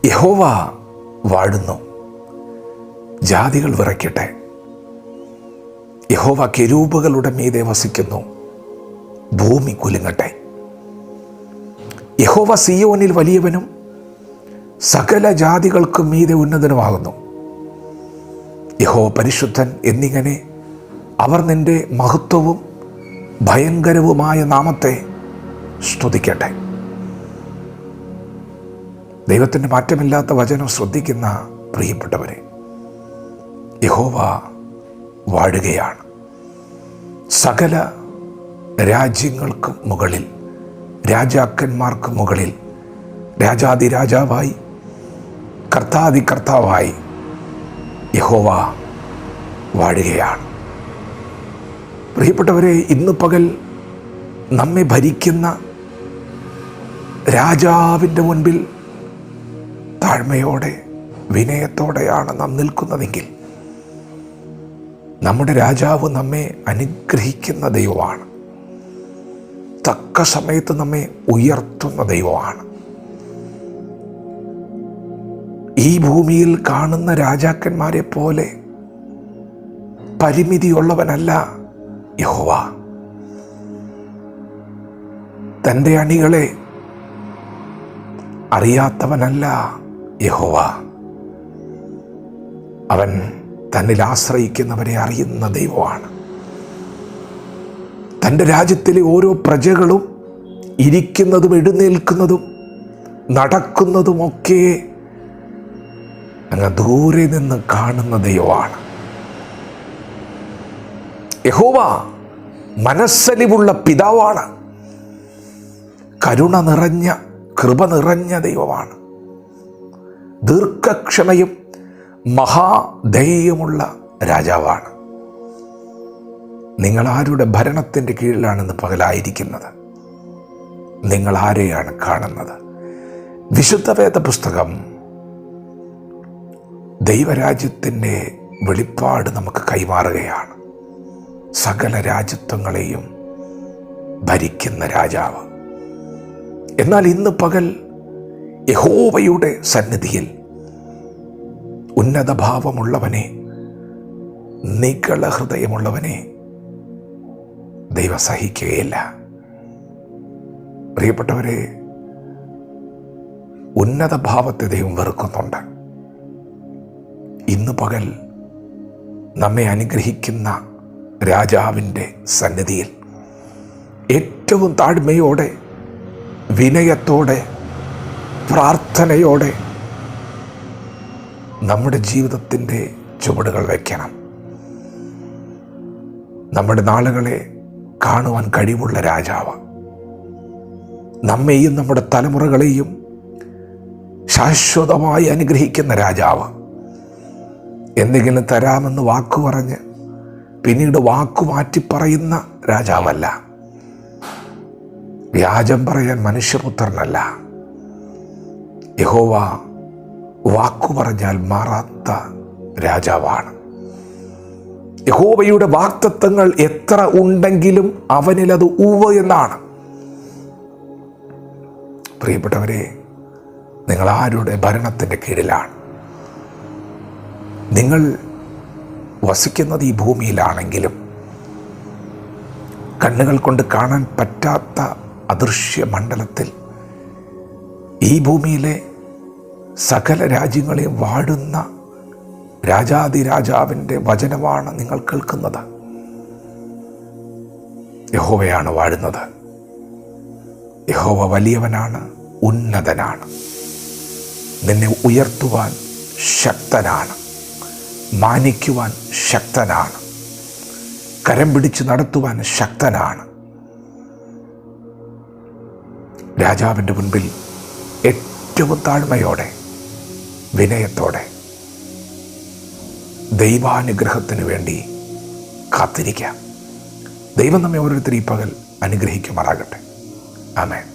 യഹോവ വാഴുന്നു, ജാതികൾ വിറയ്ക്കട്ടെ. യഹോവ കെരൂബുകളുടെ മീതെ വസിക്കുന്നു, ഭൂമി കുലുങ്ങട്ടെ. യഹോവ സിയോനിൽ വലിയവനും സകല ജാതികൾക്കും മീതെ ഉന്നതനുമാകുന്നു. യഹോവ പരിശുദ്ധൻ എന്നിങ്ങനെ അവർ നിന്റെ മഹത്വവും ഭയങ്കരവുമായ നാമത്തെ സ്തുതിക്കട്ടെ. ദൈവത്തിൻ്റെ മാറ്റമില്ലാത്ത വചനം ശ്രദ്ധിക്കുന്ന പ്രിയപ്പെട്ടവരെ, യഹോവ വാഴുകയാണ്. സകല രാജ്യങ്ങൾക്കും മുകളിൽ, രാജാക്കന്മാർക്ക് മുകളിൽ രാജാതിരാജാവായി, കർത്താതി കർത്താവായി യഹോവ വാഴുകയാണ്. പ്രിയപ്പെട്ടവരെ, ഇന്ന് പകൽ നമ്മെ ഭരിക്കുന്ന രാജാവിൻ്റെ മുൻപിൽ താഴ്മയോടെ വിനയത്തോടെയാണ് നാം നിൽക്കുന്നതെങ്കിൽ നമ്മുടെ രാജാവ് നമ്മെ അനുഗ്രഹിക്കുന്ന ദൈവമാണ്. തക്ക സമയത്ത് നമ്മെ ഉയർത്തുന്ന ദൈവമാണ്. ഈ ഭൂമിയിൽ കാണുന്ന രാജാക്കന്മാരെ പോലെ പരിമിതിയുള്ളവനല്ല യഹോവ. തൻ്റെ അണികളെ അറിയാത്തവനല്ല യഹോവ. അവൻ തന്നിൽ ആശ്രയിക്കുന്നവരെ അറിയുന്ന ദൈവമാണ്. തൻ്റെ രാജ്യത്തിലെ ഓരോ പ്രജകളും ഇരിക്കുന്നതും എഴുന്നേൽക്കുന്നതും നടക്കുന്നതുമൊക്കെ അങ്ങ് ദൂരെ നിന്ന് കാണുന്ന ദൈവമാണ്. യഹോവ മനസ്സലിവുള്ള പിതാവാണ്. കരുണ നിറഞ്ഞ, കൃപ നിറഞ്ഞ ദൈവമാണ്. ദീർഘക്ഷമയും മഹാദയയുമുള്ള രാജാവാണ്. നിങ്ങൾ ആരുടെ ഭരണത്തിൻ്റെ കീഴിലാണെന്ന് പകലായിരിക്കുന്നത്? നിങ്ങൾ ആരെയാണ് കാണുന്നത്? വിശുദ്ധ വേദ പുസ്തകം ദൈവരാജ്യത്തിൻ്റെ വെളിപ്പാട് നമുക്ക് കൈമാറുകയാണ്. സകല രാജ്യത്വങ്ങളെയും ഭരിക്കുന്ന രാജാവ്. എന്നാൽ ഇന്ന് പകൽ യഹോവയുടെ സന്നിധിയിൽ ഉന്നത ഭാവമുള്ളവനെ, നിഗള ഹൃദയമുള്ളവനെ ദൈവം സഹിക്കുകയില്ല. പ്രിയപ്പെട്ടവരെ, ഉന്നത ഭാവത്തെ ദൈവം വെറുക്കുന്നുണ്ട്. ഇന്ന് പകൽ നമ്മെ അനുഗ്രഹിക്കുന്ന രാജാവിൻ്റെ സന്നിധിയിൽ ഏറ്റവും താഴ്മയോടെ, വിനയത്തോടെ, പ്രാർത്ഥനയോടെ നമ്മുടെ ജീവിതത്തിൻ്റെ ചുവടുകൾ വയ്ക്കണം. നമ്മുടെ നാളുകളെ കാണുവാൻ കഴിവുള്ള രാജാവ്, നമ്മെയും നമ്മുടെ തലമുറകളെയും ശാശ്വതമായി അനുഗ്രഹിക്കുന്ന രാജാവ്. എന്തെങ്കിലും തരാമെന്ന് വാക്കു പറഞ്ഞ് പിന്നീട് വാക്കു മാറ്റി പറയുന്ന രാജാവല്ല. വ്യാജം പറയാൻ മനുഷ്യപുത്രനല്ല. യഹോവ വാക്കു പറഞ്ഞാൽ മാറാത്ത രാജാവാണ്. യഹോവയുടെ വാഗ്ദത്തങ്ങൾ എത്ര ഉണ്ടെങ്കിലും അവനിലത് ഉവ്വ് എന്നാണ്. പ്രിയപ്പെട്ടവരെ, നിങ്ങൾ ആരുടെ ഭരണത്തിൻ്റെ കീഴിലാണ്? നിങ്ങൾ വസിക്കുന്നത് ഈ ഭൂമിയിലാണെങ്കിലും കണ്ണുകൾ കൊണ്ട് കാണാൻ പറ്റാത്ത അദൃശ്യ മണ്ഡലത്തിൽ ഈ ഭൂമിയിലെ സകല രാജ്യങ്ങളെയും വാഴുന്ന രാജാതിരാജാവിൻ്റെ വചനമാണ് നിങ്ങൾ കേൾക്കുന്നത്. യഹോവയാണ് വാഴുന്നത്. യഹോവ വലിയവനാണ്, ഉന്നതനാണ്. നിന്നെ ഉയർത്തുവാൻ ശക്തനാണ്, മാനിക്കുവാൻ ശക്തനാണ്, കരം പിടിച്ച് നടത്തുവാൻ ശക്തനാണ്. രാജാവിൻ്റെ മുൻപിൽ ഏറ്റവും താഴ്മയോടെ, വിനയത്തോടെ ദൈവാനുഗ്രഹത്തിന് വേണ്ടി കാത്തിരിക്കാം. ദൈവം നമ്മെ ഓരോരുത്തരും ഈ പകൽ അനുഗ്രഹിക്കുമാറാകട്ടെ. ആമേൻ.